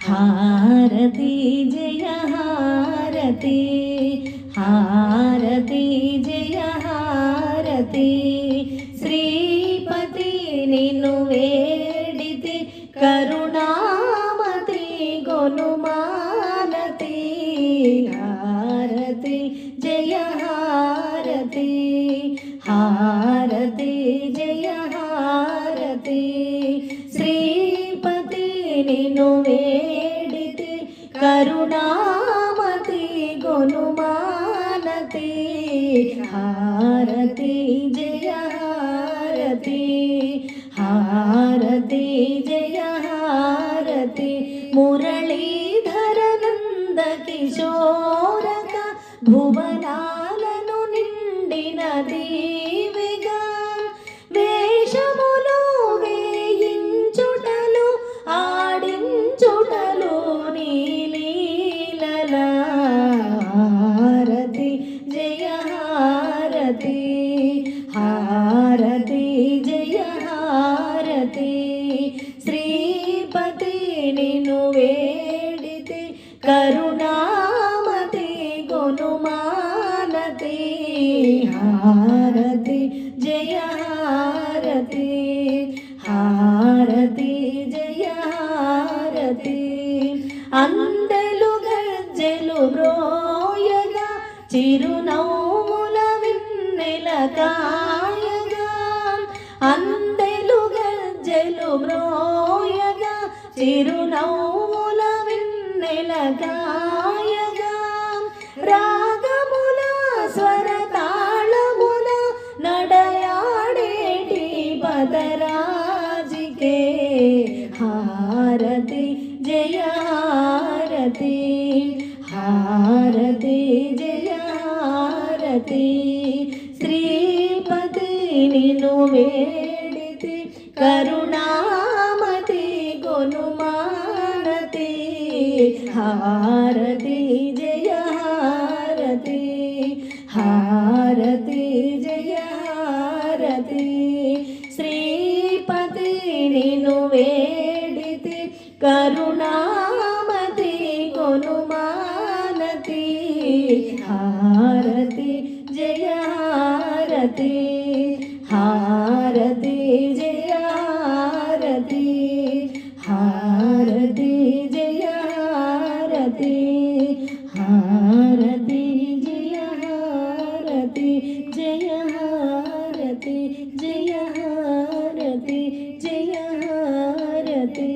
हारती जय हारती हारती जय हारती श्रीपति निन्नु वेडिति करुणामति गुणमानति हारती जय हारती हारती जय हारती श्रीपति निन्नु वेडिति करुणामति गुणमानति हारती जय हारती हारती जय हारती मुरलीधर नंद किशोरक भुवनाలను నిండిన దీవిగా వేషములు వేయించుటలు ఆడించుటలు నీలీలల హారతి జయ హారతి హారతి జయ హారతి శ్రీపతి నిన్ను వేడితి కరుణామతి గుణమానతి హారతి జయ హారతి హారతి జయ హారతి అందెలు గజ్జెలు బ్రోయగా చిరునవ్వుల వెన్నెల కాయగా అందెలు గజ్జెలు బ్రోయగా చిరునవ్వుల వెన్నెల కాయగా రాగముల స్వర తాళముల నడయాడేటి పదరాజికే హారతి జయ హారతి హారతి జయ హారతి శ్రీపతి నిన్ను వేడితి కరుణామతి గుణమానతి హారతి జయ హారతి హారతి జయ హారతి శ్రీపతి నిన్ను వేడితి కరుణామతి గుణమానతి హారతి జయ హారతి హారతి జయ హారతి హారతి జయ హారతి హారతి జయ హారతి జయ హారతి జయ హారతి జయ హారతి.